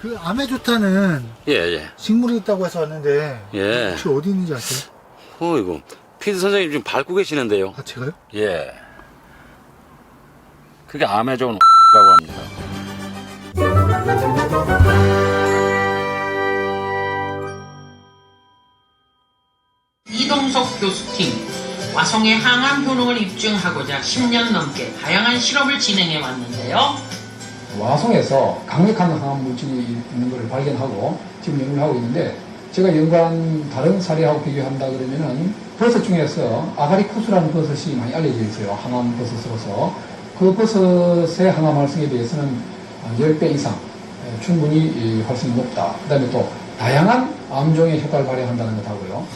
그 암에 좋다는 예. 식물이 있다고 해서 왔는데 예. 혹시 어디 있는지 아세요? 이거 피디 선생님 지금 밟고 계시는데요. 아 제가요? 예. 그게 암에 좋은 라고 합니다. 이동석 교수팀, 와송의 항암 효능을 입증하고자 10년 넘게 다양한 실험을 진행해 왔는데요. 와송에서 강력한 항암 물질이 있는 것을 발견하고 지금 연구를 하고 있는데, 제가 연구한 다른 사례하고 비교한다 그러면은 버섯 중에서 아가리쿠스라는 버섯이 많이 알려져 있어요. 항암 버섯으로서. 그 버섯의 항암 활성에 비해서는 10배 이상 충분히 활성이 높다. 그 다음에 또 다양한 암종의 효과를 발휘한다는 것하고요.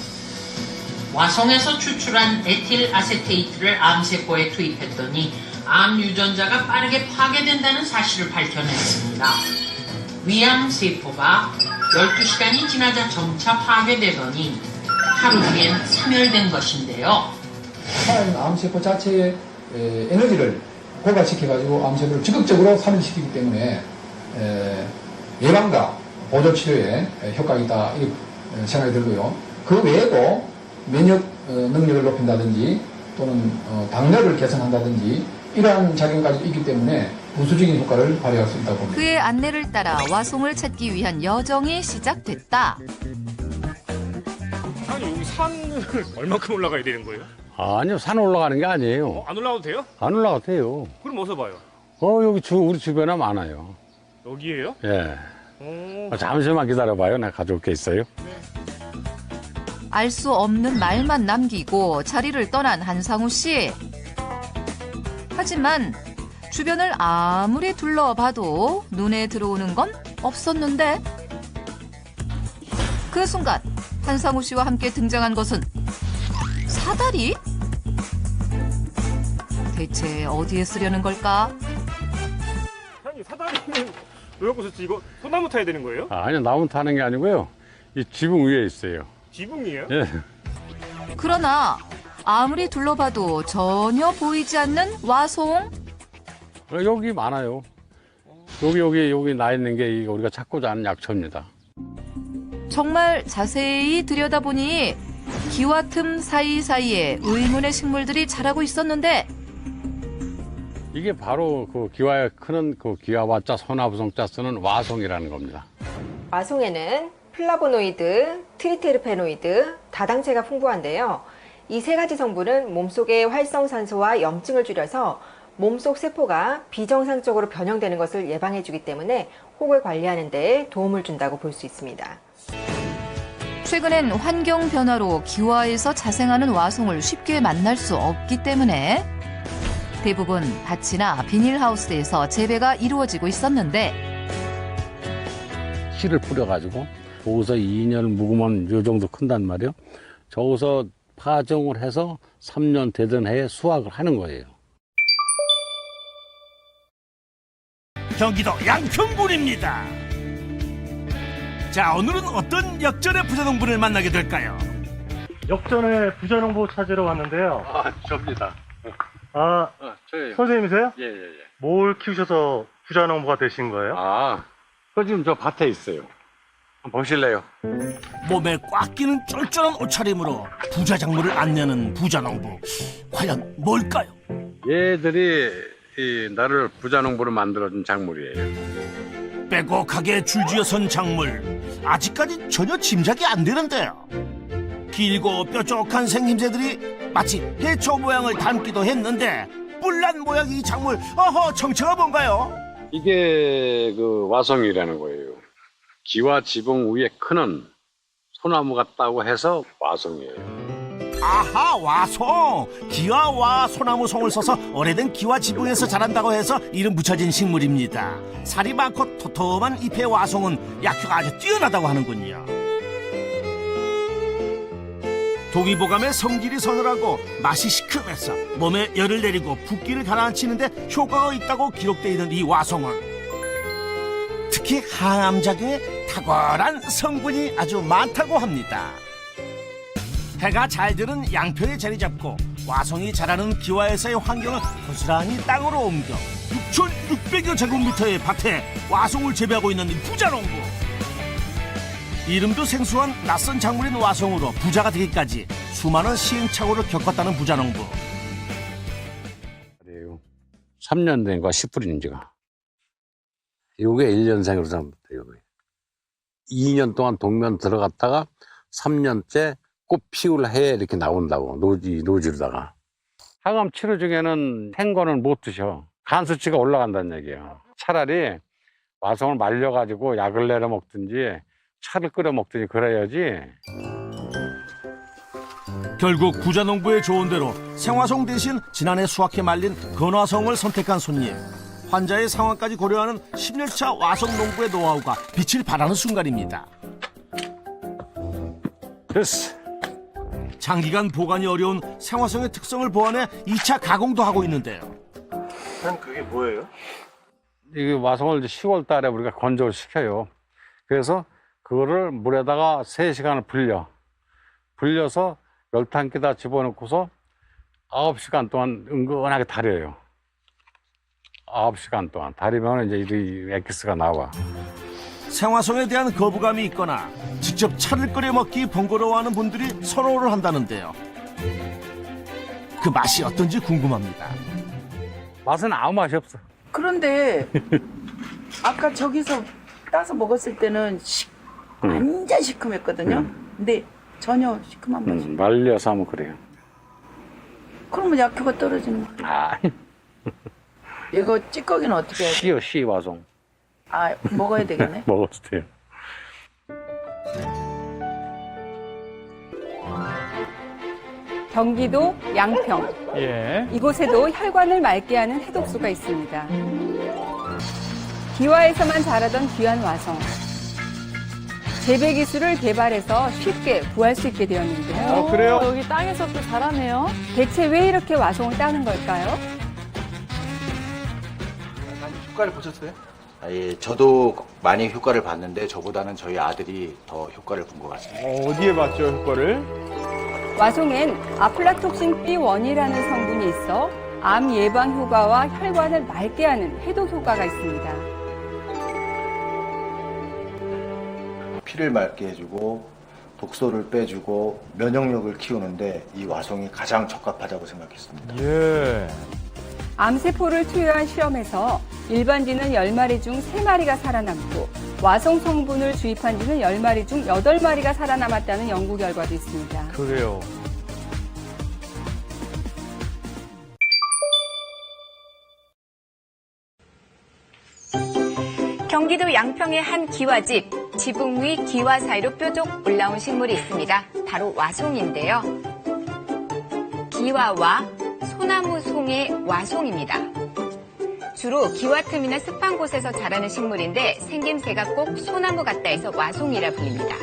와송에서 추출한 에틸 아세테이트를 암세포에 투입했더니 암 유전자가 빠르게 파괴된다는 사실을 밝혀냈습니다. 위암세포가 12시간이 지나자 점차 파괴되더니 하루 뒤엔 사멸된 것인데요. 살아있는 암세포 자체의 에너지를 고갈시켜가지고 암세포를 적극적으로 사멸시키기 때문에 예방과 보조치료에 효과가 있다, 이렇게 생각이 들고요. 그 외에도 면역 능력을 높인다든지 또는 당뇨를 개선한다든지 이러한 작용까지 있기 때문에 부수적인 효과를 발휘할 수 있다고 봅니다. 그의 안내를 따라 와송을 찾기 위한 여정이 시작됐다. 아니 여기 산을 얼마큼 올라가야 되는 거예요? 아니요, 산 올라가는 게 아니에요. 안 올라가도 돼요? 안 올라가도 돼요. 그럼 어디서 봐요? 여기 우리 주변에 많아요. 여기에요? 예. 오. 잠시만 기다려봐요. 내가 가져올 게 있어요. 알 수 없는 말만 남기고 자리를 떠난 한상우 씨. 하지만 주변을 아무리 둘러봐도 눈에 들어오는 건 없었는데 그 순간 한상우 씨와 함께 등장한 것은 사다리? 대체 어디에 쓰려는 걸까? 사장님 사다리는 왜 갖고 있었지? 이거 소나무 타야 되는 거예요? 아니요, 나무 타는 게 아니고요. 이 지붕 위에 있어요. 지붕이에요? 예. 그러나 아무리 둘러봐도 전혀 보이지 않는 와송. 여기 많아요. 여기 나 있는 게 이거 우리가 찾고자 하는 약초입니다. 정말 자세히 들여다보니 기와 틈 사이사이에 의문의 식물들이 자라고 있었는데 이게 바로 그 기와에 크는 그 기와와자 소나무성자 쓰는 와송이라는 겁니다. 와송에는 플라보노이드, 트리테르페노이드, 다당체가 풍부한데요. 이 세 가지 성분은 몸속의 활성산소와 염증을 줄여서 몸속 세포가 비정상적으로 변형되는 것을 예방해주기 때문에 혹을 관리하는 데 도움을 준다고 볼 수 있습니다. 최근엔 환경 변화로 기와에서 자생하는 와송을 쉽게 만날 수 없기 때문에 대부분 밭이나 비닐하우스에서 재배가 이루어지고 있었는데 씨를 뿌려가지고 저기서 2년 묵으면 이 정도 큰단 말이에요. 저기서 파종을 해서 3년 되던 해에 수확을 하는 거예요. 경기도 양평군입니다. 자, 오늘은 어떤 역전의 부자농부를 만나게 될까요? 역전의 부자농부 찾으러 왔는데요. 접니다. 저예요. 선생님이세요? 예. 뭘 키우셔서 부자농부가 되신 거예요? 그거 지금 저 밭에 있어요. 한번 보실래요? 몸에 꽉 끼는 쫄쫄한 옷차림으로 부자작물을 안내는 부자농부. 과연 뭘까요? 얘들이 나를 부자농부로 만들어준 작물이에요. 빼곡하게 줄지어선 작물. 아직까지 전혀 짐작이 안 되는데요. 길고 뾰족한 생김새들이 마치 해초 모양을 닮기도 했는데 뿔난 모양의 이 작물, 정체가 뭔가요? 이게 그 와송이라는 거예요. 기와 지붕 위에 크는 소나무 같다고 해서 와송이에요. 아하, 와송! 기와와 소나무송을 써서 오래된 기와 지붕에서 자란다고 해서 이름 붙여진 식물입니다. 살이 많고 토톰한 잎의 와송은 약효가 아주 뛰어나다고 하는군요. 동의보감의 성질이 서늘하고 맛이 시큼해서 몸에 열을 내리고 붓기를 가라앉히는데 효과가 있다고 기록되어 있는 이 와송은 특히 항암작용에 탁월한 성분이 아주 많다고 합니다. 해가 잘 드는 양평에 자리 잡고 와송이 자라는 기와에서의 환경을 고스란히 땅으로 옮겨 6,600여 제곱미터의 밭에 와송을 재배하고 있는 이 부자농부. 이름도 생소한 낯선 작물인 와송으로 부자가 되기까지 수많은 시행착오를 겪었다는 부자농부. 3년 된 거야, 10불인 지가. 요게 1년생으로 잡았대요. 2년 동안 동면 들어갔다가 3년째 꽃 피울 해에 이렇게 나온다고, 노지로다가. 항암 치료 중에는 생거는 못 드셔. 간 수치가 올라간다는 얘기예요. 차라리 와송을 말려가지고 약을 내려 먹든지 차를 끓여 먹든지 그래야지. 결국 부자농부의 조언대로 생화송 대신 지난해 수확해 말린 건화송을 선택한 손님. 환자의 상황까지 고려하는 10년차 와송 농부의 노하우가 빛을 발하는 순간입니다. 됐어. 장기간 보관이 어려운 생화송의 특성을 보완해 2차 가공도 하고 있는데요. 그게 뭐예요? 이 와송을 이제 10월 달에 우리가 건조를 시켜요. 그래서 그거를 물에다가 3시간을 불려서 열탕기다 집어넣고서 9시간 동안 은근하게 달여요. 9시간 동안 달이면 이제 이 엑기스가 나와. 생화송에 대한 거부감이 있거나 직접 차를 끓여 먹기 번거로워하는 분들이 선호를 한다는데요. 그 맛이 어떤지 궁금합니다. 맛은 아무 맛이 없어. 그런데 아까 저기서 따서 먹었을 때는 완전 시큼했거든요. 근데 전혀 시큼한 맛이. 말려서 하면 그래요. 그러면 약효가 떨어지는 거예요. 아, 이거 찌꺼기는 어떻게 해야 돼요? 씨 와송. 아, 먹어야 되겠네. 먹어도 돼요. 경기도 양평. 이곳에도 혈관을 맑게 하는 해독수가 있습니다. 기와에서만 자라던 귀한 와송. 재배 기술을 개발해서 쉽게 구할 수 있게 되었는데요. 그래요? 여기 땅에서 또 자라네요. 대체 왜 이렇게 와송을 따는 걸까요? 효과를 보셨어요? 예, 저도 많이 효과를 봤는데 저보다는 저희 아들이 더 효과를 본 것 같습니다. 어디에 봤죠, 효과를? 와송엔 아플라톡신 B1이라는 성분이 있어 암 예방 효과와 혈관을 맑게 하는 해독 효과가 있습니다. 피를 맑게 해주고 독소를 빼주고 면역력을 키우는데 이 와송이 가장 적합하다고 생각했습니다. 예. 암세포를 투여한 실험에서 일반지는 10마리 중 3마리가 살아남고 와송 성분을 주입한 지는 10마리 중 8마리가 살아남았다는 연구 결과도 있습니다. 그래요. 경기도 양평의 한 기와집, 지붕 위 기와 사이로 뾰족 올라온 식물이 있습니다. 바로 와송인데요. 기와와 소나무 송의 와송입니다. 주로 기와 틈이나 습한 곳에서 자라는 식물인데 생김새가 꼭 소나무 같다 해서 와송이라 불립니다.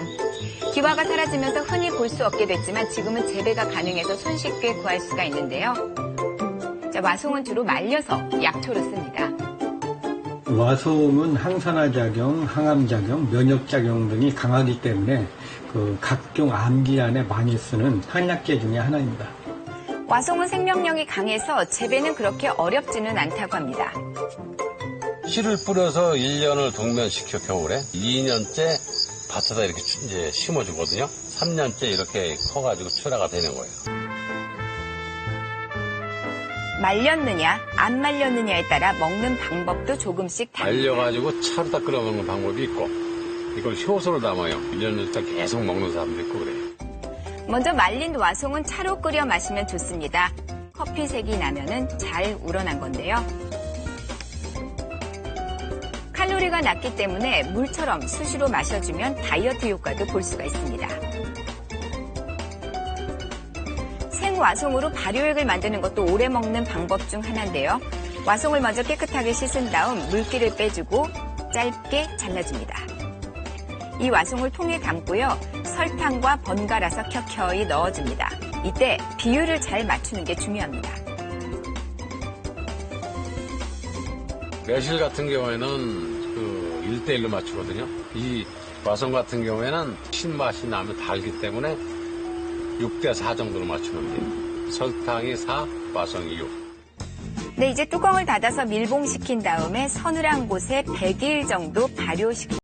기와가 사라지면서 흔히 볼 수 없게 됐지만 지금은 재배가 가능해서 손쉽게 구할 수가 있는데요. 와송은 주로 말려서 약초로 씁니다. 와송은 항산화 작용, 항암 작용, 면역 작용 등이 강하기 때문에 각종 암 질환에 많이 쓰는 한약재 중에 하나입니다. 와송은 생명력이 강해서 재배는 그렇게 어렵지는 않다고 합니다. 씨를 뿌려서 1년을 동면시켜 겨울에 2년째 밭에다 이렇게 이제 심어주거든요. 3년째 이렇게 커가지고 출하가 되는 거예요. 말렸느냐 안 말렸느냐에 따라 먹는 방법도 조금씩 다릅니다. 말려가지고 차로다 끓여 먹는 방법이 있고 이걸 효소로 담아요. 1년을 계속 먹는 사람도 있고 그래요. 먼저 말린 와송은 차로 끓여 마시면 좋습니다. 커피색이 나면은 잘 우러난 건데요. 칼로리가 낮기 때문에 물처럼 수시로 마셔주면 다이어트 효과도 볼 수가 있습니다. 생와송으로 발효액을 만드는 것도 오래 먹는 방법 중 하나인데요. 와송을 먼저 깨끗하게 씻은 다음 물기를 빼주고 짧게 잘라줍니다. 이 와송을 통에 담고요. 설탕과 번갈아서 켜켜이 넣어줍니다. 이때 비율을 잘 맞추는 게 중요합니다. 매실 같은 경우에는 1대1로 맞추거든요. 이 와송 같은 경우에는 신맛이 나면 달기 때문에 6대4 정도로 맞추면 돼요. 설탕이 4, 와송이 6. 네, 이제 뚜껑을 닫아서 밀봉시킨 다음에 서늘한 곳에 100일 정도 발효시킵니다.